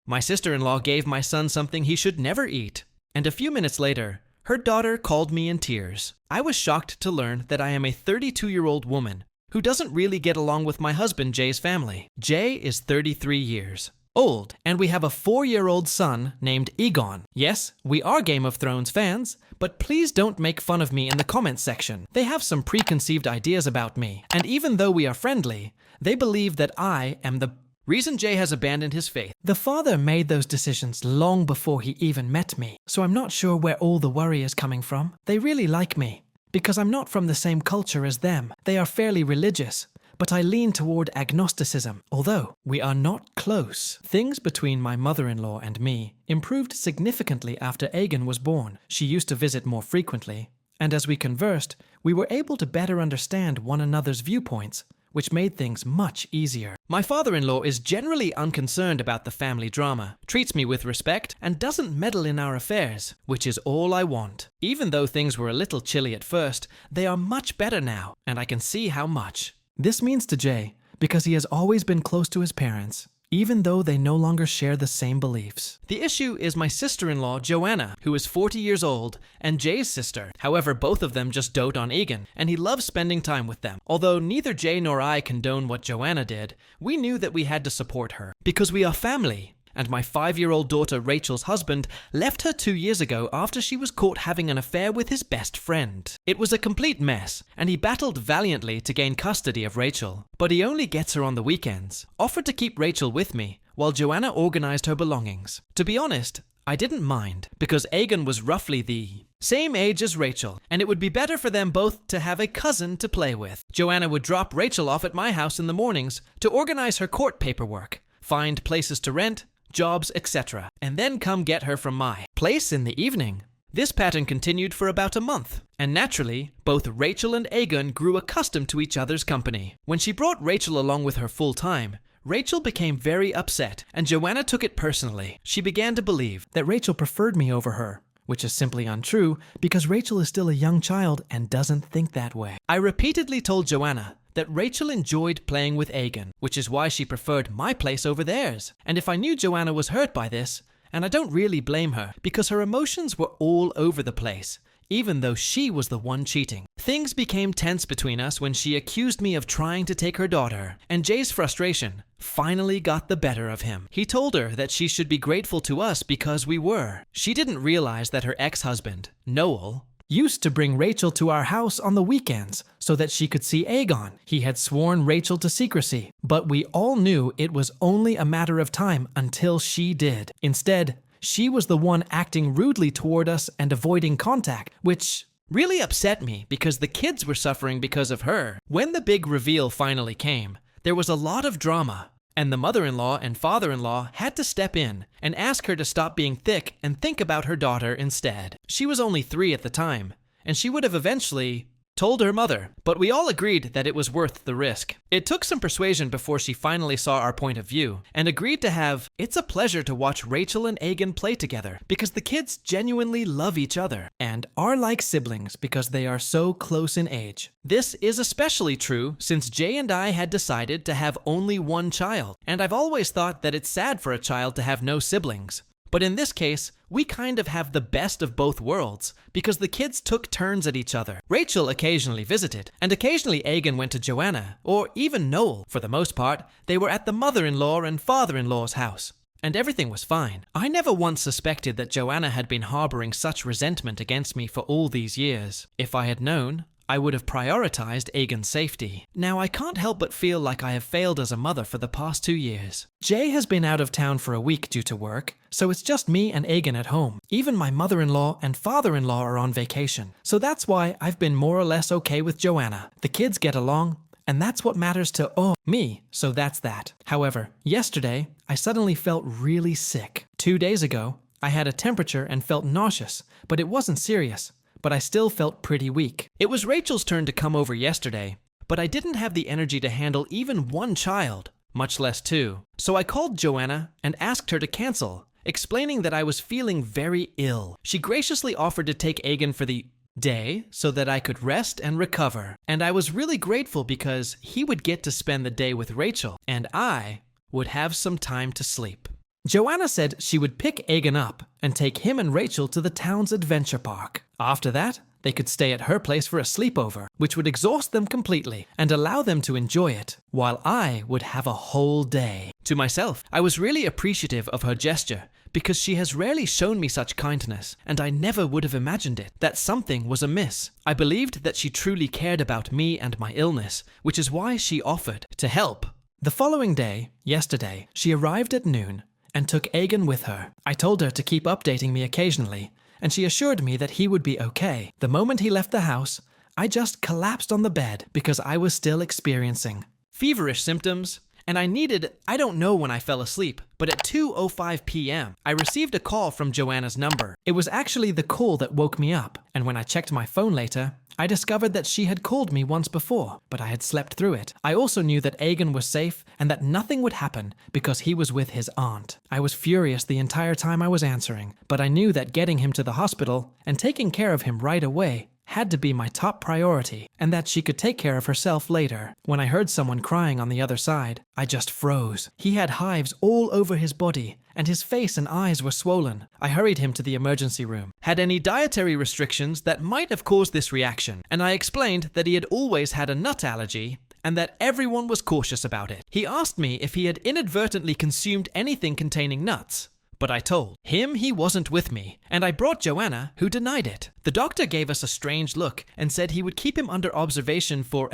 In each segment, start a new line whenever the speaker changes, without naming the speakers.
My sister-in-law gave my son something he should never eat. And a few minutes later, her daughter called me in tears. I was shocked to learn that I am a 32-year-old woman who doesn't really get along with my husband Jay's family. Jay is 33 years old, and we have a 4-year-old son named Aegon. Yes, we are Game of Thrones fans, but please don't make fun of me in the comments section. They have some preconceived ideas about me, and even though we are friendly, they believe that I am the reason Jay has abandoned his faith. The father made those decisions long before he even met me, so I'm not sure where all the worry is coming from. They really like me, because I'm not from the same culture as them. They are fairly religious, but I lean toward agnosticism, although we are not close. Things between my mother-in-law and me improved significantly after Aegon was born. She used to visit more frequently, and as we conversed, we were able to better understand one another's viewpoints, which made things much easier. My father-in-law is generally unconcerned about the family drama, treats me with respect, and doesn't meddle in our affairs, which is all I want. Even though things were a little chilly at first, they are much better now, and I can see how much. This means to Jay, because he has always been close to his parents, even though they no longer share the same beliefs. The issue is my sister-in-law, Joanna, who is 40 years old, and Jay's sister. However, both of them just dote on Aegon, and he loves spending time with them. Although neither Jay nor I condone what Joanna did, we knew that we had to support her, because we are family. And my 5-year-old daughter Rachel's husband left her 2 years ago after she was caught having an affair with his best friend. It was a complete mess, and he battled valiantly to gain custody of Rachel. But he only gets her on the weekends, offered to keep Rachel with me, while Joanna organized her belongings. To be honest, I didn't mind, because Aegon was roughly the same age as Rachel, and it would be better for them both to have a cousin to play with. Joanna would drop Rachel off at my house in the mornings to organize her court paperwork, find places to rent, jobs, etc., and then come get her from my place in the evening. This pattern continued for about a month, and naturally, both Rachel and Aegon grew accustomed to each other's company. When she brought Rachel along with her full time, Rachel became very upset, and Joanna took it personally. She began to believe that Rachel preferred me over her, which is simply untrue because Rachel is still a young child and doesn't think that way. I repeatedly told Joanna that Rachel enjoyed playing with Aegon, which is why she preferred my place over theirs. And if I knew Joanna was hurt by this, and I don't really blame her, because her emotions were all over the place, even though she was the one cheating. Things became tense between us when she accused me of trying to take her daughter, and Jay's frustration finally got the better of him. He told her that she should be grateful to us because we were. She didn't realize that her ex-husband, Noel, used to bring Rachel to our house on the weekends so that she could see Aegon. He had sworn Rachel to secrecy, but we all knew it was only a matter of time until she did. Instead, she was the one acting rudely toward us and avoiding contact, which really upset me because the kids were suffering because of her. When the big reveal finally came, there was a lot of drama, and the mother-in-law and father-in-law had to step in and ask her to stop being thick and think about her daughter instead. She was only 3 at the time, and she would have eventually told her mother, but we all agreed that it was worth the risk. It took some persuasion before she finally saw our point of view and agreed to have "It's a pleasure to watch Rachel and Aegon play together because the kids genuinely love each other and are like siblings because they are so close in age." This is especially true since Jay and I had decided to have only one child, and I've always thought that it's sad for a child to have no siblings. But in this case, we kind of have the best of both worlds, because the kids took turns at each other. Rachel occasionally visited, and occasionally Aegon went to Joanna, or even Noel. For the most part, they were at the mother-in-law and father-in-law's house, and everything was fine. I never once suspected that Joanna had been harboring such resentment against me for all these years. If I had known, I would have prioritized Aegon's safety. Now, I can't help but feel like I have failed as a mother for the past 2 years. Jay has been out of town for a week due to work, so it's just me and Aegon at home. Even my mother-in-law and father-in-law are on vacation, so that's why I've been more or less okay with Joanna. The kids get along, and that's what matters to me, so that's that. However, yesterday, I suddenly felt really sick. 2 days ago, I had a temperature and felt nauseous, but it wasn't serious. But I still felt pretty weak. It was Rachel's turn to come over yesterday, but I didn't have the energy to handle even one child, much less 2. So I called Joanna and asked her to cancel, explaining that I was feeling very ill. She graciously offered to take Aegon for the day so that I could rest and recover. And I was really grateful because he would get to spend the day with Rachel, and I would have some time to sleep. Joanna said she would pick Aegon up and take him and Rachel to the town's adventure park. After that, they could stay at her place for a sleepover, which would exhaust them completely and allow them to enjoy it, while I would have a whole day. To myself, I was really appreciative of her gesture, because she has rarely shown me such kindness, and I never would have imagined it, that something was amiss. I believed that she truly cared about me and my illness, which is why she offered to help. The following day, yesterday, she arrived at noon and took Aegon with her. I told her to keep updating me occasionally, and she assured me that he would be okay. The moment he left the house, I just collapsed on the bed because I was still experiencing feverish symptoms, and I don't know when I fell asleep, but at 2:05 p.m., I received a call from Joanna's number. It was actually the call that woke me up, and when I checked my phone later, I discovered that she had called me once before, but I had slept through it. I also knew that Aegon was safe and that nothing would happen because he was with his aunt. I was furious the entire time I was answering, but I knew that getting him to the hospital and taking care of him right away had to be my top priority, and that she could take care of herself later. When I heard someone crying on the other side, I just froze. He had hives all over his body, and his face and eyes were swollen. I hurried him to the emergency room. Had any dietary restrictions that might have caused this reaction, and I explained that he had always had a nut allergy and that everyone was cautious about it. He asked me if he had inadvertently consumed anything containing nuts, but I told him he wasn't with me, and I brought Joanna, who denied it. The doctor gave us a strange look and said he would keep him under observation for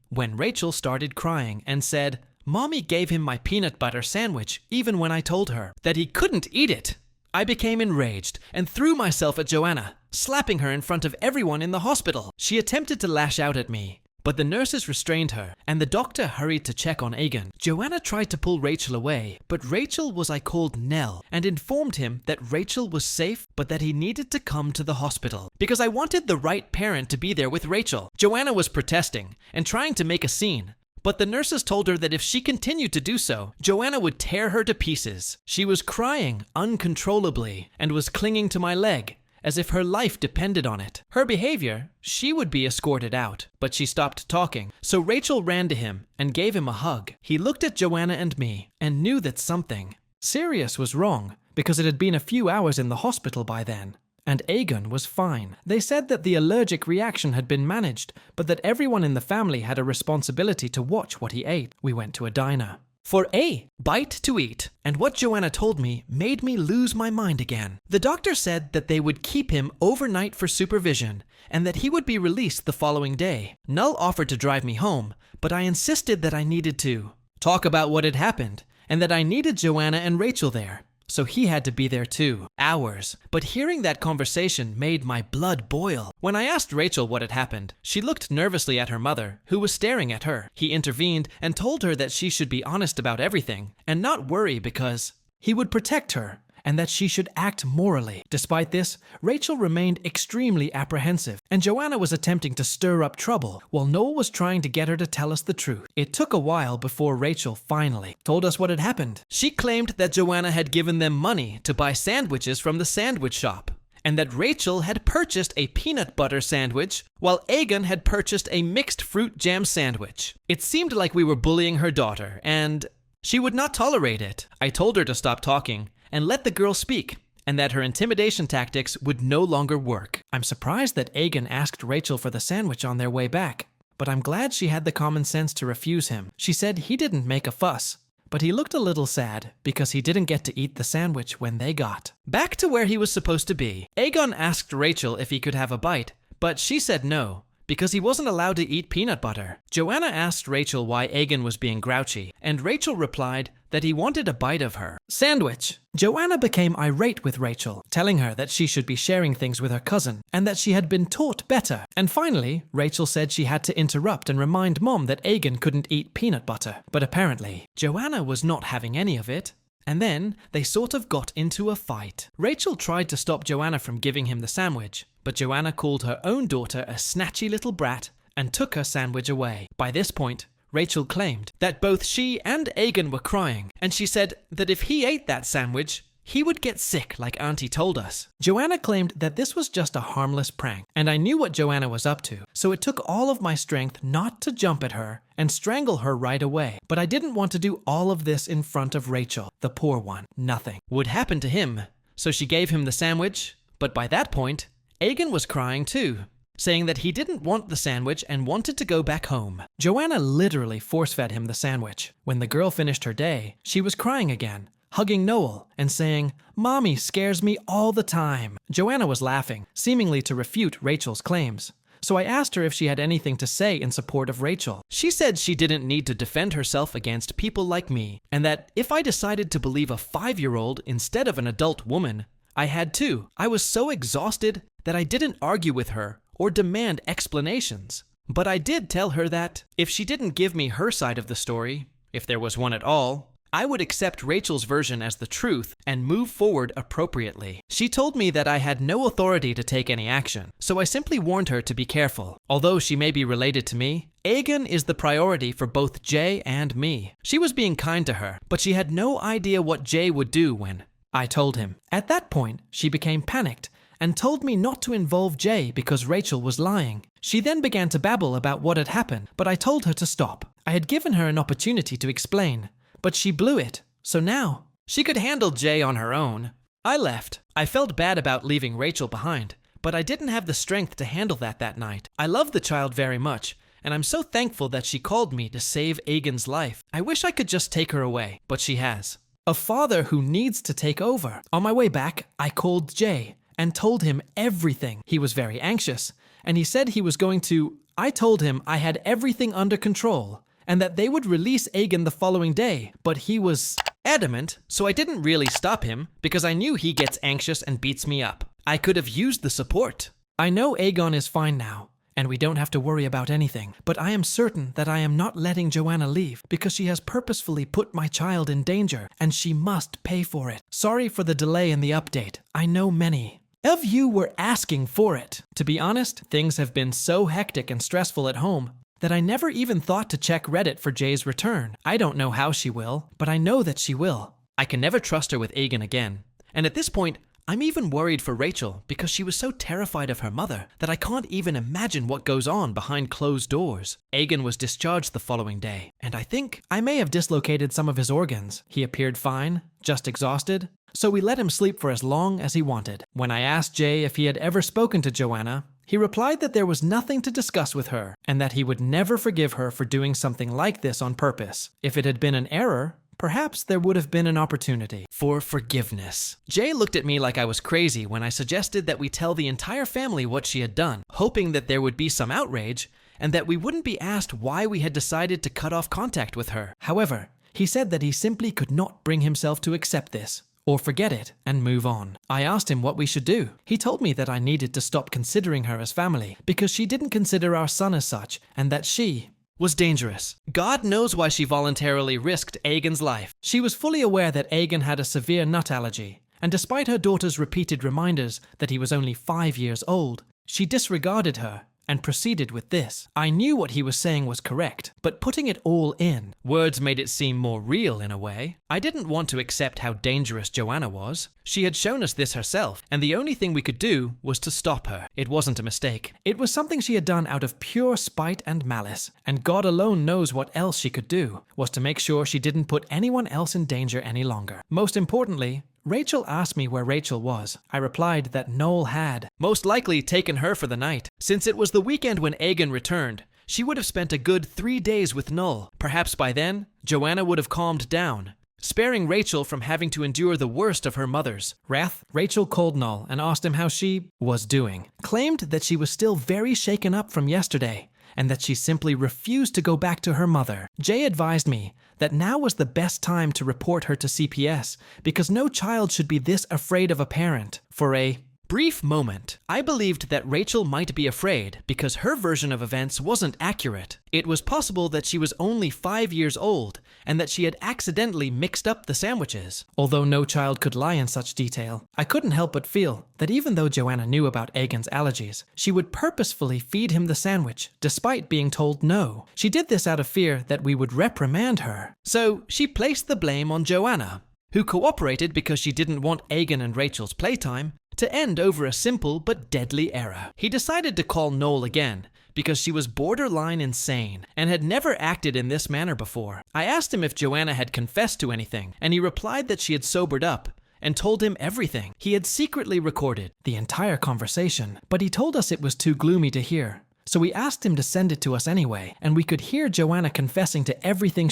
when Rachel started crying and said, "Mommy gave him my peanut butter sandwich even when I told her that he couldn't eat it." I became enraged and threw myself at Joanna, slapping her in front of everyone in the hospital. She attempted to lash out at me, but the nurses restrained her, and the doctor hurried to check on Aegon. Joanna tried to pull Rachel away, but Rachel was I called Nell, and informed him that Rachel was safe, but that he needed to come to the hospital, because I wanted the right parent to be there with Rachel. Joanna was protesting and trying to make a scene, but the nurses told her that if she continued to do so, Joanna would tear her to pieces. She was crying uncontrollably and was clinging to my leg, as if her life depended on it. Her behavior, she would be escorted out, but she stopped talking. So Rachel ran to him and gave him a hug. He looked at Joanna and me and knew that something serious was wrong, because it had been a few hours in the hospital by then. And Aegon was fine. They said that the allergic reaction had been managed, but that everyone in the family had a responsibility to watch what he ate. We went to a diner for a bite to eat, and what Joanna told me made me lose my mind again. The doctor said that they would keep him overnight for supervision, and that he would be released the following day. Null offered to drive me home, but I insisted that I needed to talk about what had happened, and that I needed Joanna and Rachel there. So he had to be there too. Hours. But hearing that conversation made my blood boil. When I asked Rachel what had happened, she looked nervously at her mother, who was staring at her. He intervened and told her that she should be honest about everything and not worry because he would protect her, and that she should act morally. Despite this, Rachel remained extremely apprehensive, and Joanna was attempting to stir up trouble, while Noel was trying to get her to tell us the truth. It took a while before Rachel finally told us what had happened. She claimed that Joanna had given them money to buy sandwiches from the sandwich shop, and that Rachel had purchased a peanut butter sandwich, while Aegon had purchased a mixed fruit jam sandwich. It seemed like we were bullying her daughter, and she would not tolerate it. I told her to stop talking and let the girl speak, and that her intimidation tactics would no longer work. I'm surprised that Aegon asked Rachel for the sandwich on their way back, but I'm glad she had the common sense to refuse him. She said he didn't make a fuss, but he looked a little sad because he didn't get to eat the sandwich when they got back to where he was supposed to be. Aegon asked Rachel if he could have a bite, but she said no, because he wasn't allowed to eat peanut butter. Joanna asked Rachel why Aegon was being grouchy, and Rachel replied that he wanted a bite of her sandwich. Joanna became irate with Rachel, telling her that she should be sharing things with her cousin, and that she had been taught better. And finally, Rachel said she had to interrupt and remind Mom that Aegon couldn't eat peanut butter. But apparently, Joanna was not having any of it. And then they sort of got into a fight. Rachel tried to stop Joanna from giving him the sandwich, but Joanna called her own daughter a snatchy little brat and took her sandwich away. By this point, Rachel claimed that both she and Aegon were crying, and she said that if he ate that sandwich, he would get sick like Auntie told us. Joanna claimed that this was just a harmless prank, and I knew what Joanna was up to, so it took all of my strength not to jump at her and strangle her right away. But I didn't want to do all of this in front of Rachel, the poor one. Nothing would happen to him, so she gave him the sandwich, but by that point, Aegon was crying too, saying that he didn't want the sandwich and wanted to go back home. Joanna literally force-fed him the sandwich. When the girl finished her day, she was crying again, hugging Noel and saying, "Mommy scares me all the time." Joanna was laughing, seemingly to refute Rachel's claims. So I asked her if she had anything to say in support of Rachel. She said she didn't need to defend herself against people like me, and that if I decided to believe a 5-year-old instead of an adult woman, I had to. I was so exhausted that I didn't argue with her or demand explanations. But I did tell her that if she didn't give me her side of the story, if there was one at all, I would accept Rachel's version as the truth and move forward appropriately. She told me that I had no authority to take any action, so I simply warned her to be careful. Although she may be related to me, Aegon is the priority for both Jay and me. She was being kind to her, but she had no idea what Jay would do when I told him. At that point, she became panicked and told me not to involve Jay because Rachel was lying. She then began to babble about what had happened, but I told her to stop. I had given her an opportunity to explain, but she blew it, so now she could handle Jay on her own. I left. I felt bad about leaving Rachel behind, but I didn't have the strength to handle that night. I love the child very much, and I'm so thankful that she called me to save Aegon's life. I wish I could just take her away, but she has. A father who needs to take over. On my way back, I called Jay and told him everything. He was very anxious, and he said he was going to... I told him I had everything under control, and that they would release Aegon the following day, but he was adamant, so I didn't really stop him because I knew he gets anxious and beats me up. I could have used the support. I know Aegon is fine now, and we don't have to worry about anything, but I am certain that I am not letting Joanna leave because she has purposefully put my child in danger, and she must pay for it. Sorry for the delay in the update. I know many of you were asking for it. To be honest, things have been so hectic and stressful at home that I never even thought to check Reddit for Jay's return. I don't know how she will, but I know that she will. I can never trust her with Aegon again. And at this point, I'm even worried for Rachel because she was so terrified of her mother that I can't even imagine what goes on behind closed doors. Aegon was discharged the following day, and I think I may have dislocated some of his organs. He appeared fine, just exhausted, so we let him sleep for as long as he wanted. When I asked Jay if he had ever spoken to Joanna, he replied that there was nothing to discuss with her, and that he would never forgive her for doing something like this on purpose. If it had been an error, perhaps there would have been an opportunity for forgiveness. Jay looked at me like I was crazy when I suggested that we tell the entire family what she had done, hoping that there would be some outrage, and that we wouldn't be asked why we had decided to cut off contact with her. However, he said that he simply could not bring himself to accept this, or forget it and move on. I asked him what we should do. He told me that I needed to stop considering her as family because she didn't consider our son as such, and that she was dangerous. God knows why she voluntarily risked Aegon's life. She was fully aware that Aegon had a severe nut allergy, and despite her daughter's repeated reminders that he was only 5 years old, she disregarded her and proceeded with this. I knew what he was saying was correct, but putting it all in, words made it seem more real in a way. I didn't want to accept how dangerous Joanna was. She had shown us this herself, and the only thing we could do was to stop her. It wasn't a mistake. It was something she had done out of pure spite and malice, and God alone knows what else she could do, was to make sure she didn't put anyone else in danger any longer. Most importantly, Rachel asked me where Rachel was. I replied that Noel had most likely taken her for the night. Since it was the weekend when Aegon returned, she would have spent a good 3 days with Noel. Perhaps by then, Joanna would have calmed down, sparing Rachel from having to endure the worst of her mother's wrath. Rachel called Noel and asked him how she was doing, claimed that she was still very shaken up from yesterday, and that she simply refused to go back to her mother. Jay advised me that now was the best time to report her to CPS because no child should be this afraid of a parent. For a brief moment, I believed that Rachel might be afraid because her version of events wasn't accurate. It was possible that she was only 5 years old and that she had accidentally mixed up the sandwiches. Although no child could lie in such detail, I couldn't help but feel that even though Joanna knew about Aegon's allergies, she would purposefully feed him the sandwich despite being told no. She did this out of fear that we would reprimand her. So she placed the blame on Joanna. who cooperated because she didn't want Aegon and Rachel's playtime to end over a simple but deadly error. He decided to call Noel again because she was borderline insane and had never acted in this manner before. I asked him if Joanna had confessed to anything, and he replied that she had sobered up and told him everything. He had secretly recorded the entire conversation, but he told us it was too gloomy to hear. So we asked him to send it to us anyway, and we could hear Joanna confessing to everything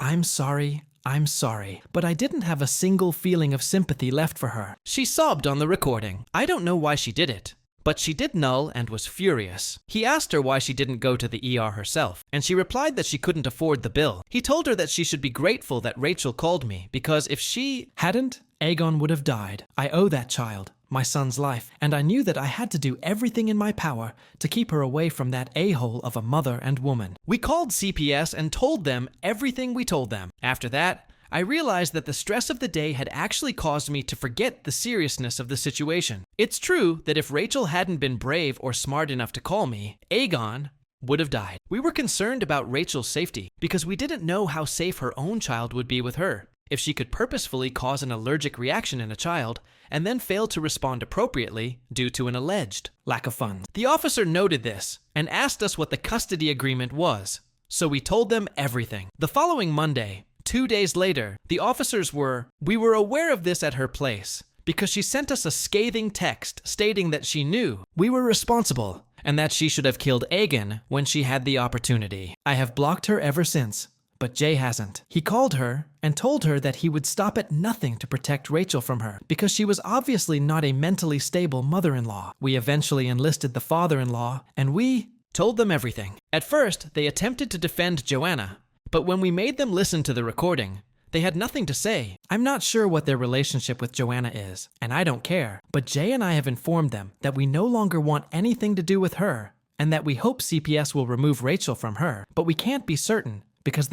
I'm sorry, but I didn't have a single feeling of sympathy left for her. She sobbed on the recording. I don't know why she did it, but she did Noel and was furious. He asked her why she didn't go to the ER herself, and she replied that she couldn't afford the bill. He told her that she should be grateful that Rachel called me, because if she hadn't, Aegon would have died. I owe that child my son's life, and I knew that I had to do everything in my power to keep her away from that a-hole of a mother and woman. We called CPS and told them everything we told them. After that, I realized that the stress of the day had actually caused me to forget the seriousness of the situation. It's true that if Rachel hadn't been brave or smart enough to call me, Aegon would have died. We were concerned about Rachel's safety because we didn't know how safe her own child would be with her. If she could purposefully cause an allergic reaction in a child and then fail to respond appropriately due to an alleged lack of funds. The officer noted this and asked us what the custody agreement was, so we told them everything. The following Monday, 2 days later, the officers we were aware of this at her place because she sent us a scathing text stating that she knew we were responsible and that she should have killed Aegon when she had the opportunity. I have blocked her ever since, but Jay hasn't. He called her and told her that he would stop at nothing to protect Rachel from her because she was obviously not a mentally stable mother-in-law. We eventually enlisted the father-in-law and we told them everything. At first, they attempted to defend Joanna, but when we made them listen to the recording, they had nothing to say. I'm not sure what their relationship with Joanna is, and I don't care, but Jay and I have informed them that we no longer want anything to do with her and that we hope CPS will remove Rachel from her, but we can't be certain because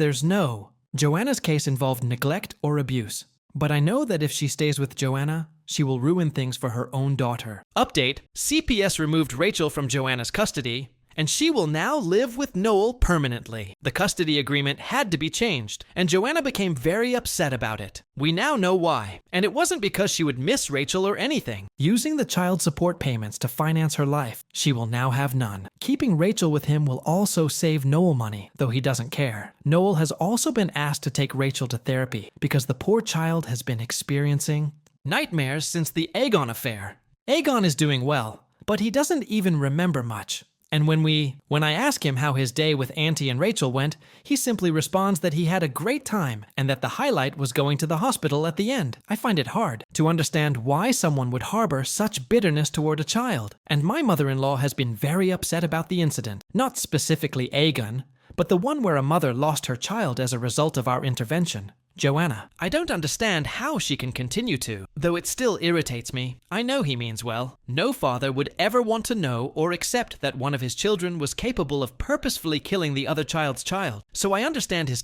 Joanna's case involved neglect or abuse. But I know that if she stays with Joanna, she will ruin things for her own daughter. Update: CPS removed Rachel from Joanna's custody, and she will now live with Noel permanently. The custody agreement had to be changed, and Joanna became very upset about it. We now know why, and it wasn't because she would miss Rachel or anything. Using the child support payments to finance her life, she will now have none. Keeping Rachel with him will also save Noel money, though he doesn't care. Noel has also been asked to take Rachel to therapy because the poor child has been experiencing nightmares since the Aegon affair. Aegon is doing well, but he doesn't even remember much. And when I ask him how his day with Auntie and Rachel went, he simply responds that he had a great time and that the highlight was going to the hospital at the end. I find it hard to understand why someone would harbor such bitterness toward a child. And my mother-in-law has been very upset about the incident. Not specifically Aegon, but the one where a mother lost her child as a result of our intervention. Joanna. I don't understand how she can continue to, though it still irritates me. I know he means well. No father would ever want to know or accept that one of his children was capable of purposefully killing the other child's child, so I understand his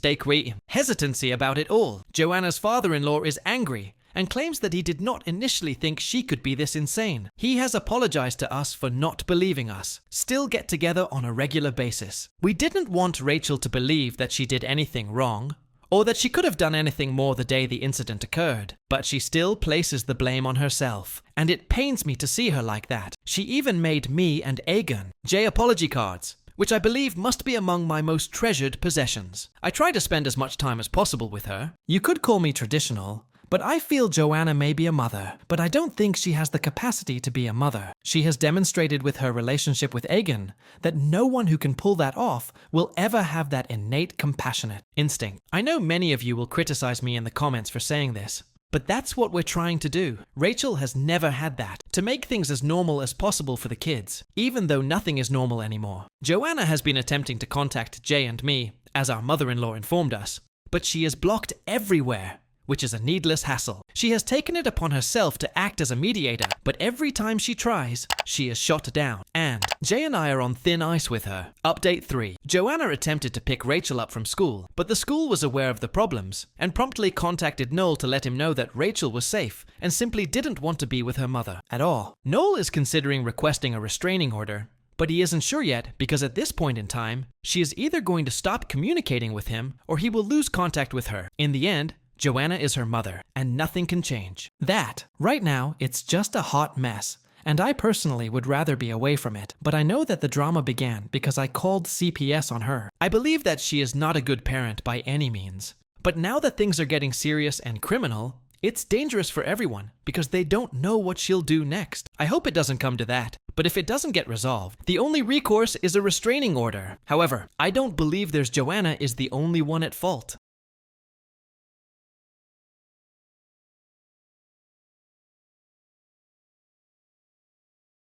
hesitancy about it all. Joanna's father-in-law is angry and claims that he did not initially think she could be this insane. He has apologized to us for not believing us. Still get together on a regular basis. We didn't want Rachel to believe that she did anything wrong, or that she could have done anything more the day the incident occurred, but she still places the blame on herself, and it pains me to see her like that. She even made me and Aegon Jay apology cards, which I believe must be among my most treasured possessions. I try to spend as much time as possible with her. You could call me traditional, but I feel Joanna may be a mother, but I don't think she has the capacity to be a mother. She has demonstrated with her relationship with Aegon that no one who can pull that off will ever have that innate compassionate instinct. I know many of you will criticize me in the comments for saying this, but that's what we're trying to do. Rachel has never had that. To make things as normal as possible for the kids, even though nothing is normal anymore. Joanna has been attempting to contact Jay and me, as our mother-in-law informed us, but she is blocked everywhere, which is a needless hassle. She has taken it upon herself to act as a mediator, but every time she tries, she is shot down. And Jay and I are on thin ice with her. Update 3. Joanna attempted to pick Rachel up from school, but the school was aware of the problems and promptly contacted Noel to let him know that Rachel was safe and simply didn't want to be with her mother at all. Noel is considering requesting a restraining order, but he isn't sure yet because at this point in time, she is either going to stop communicating with him or he will lose contact with her. In the end, Joanna is her mother, and nothing can change. That, right now, it's just a hot mess. And I personally would rather be away from it, but I know that the drama began because I called CPS on her. I believe that she is not a good parent by any means. But now that things are getting serious and criminal, it's dangerous for everyone because they don't know what she'll do next. I hope it doesn't come to that, but if it doesn't get resolved, the only recourse is a restraining order. However, I don't believe Joanna is the only one at fault.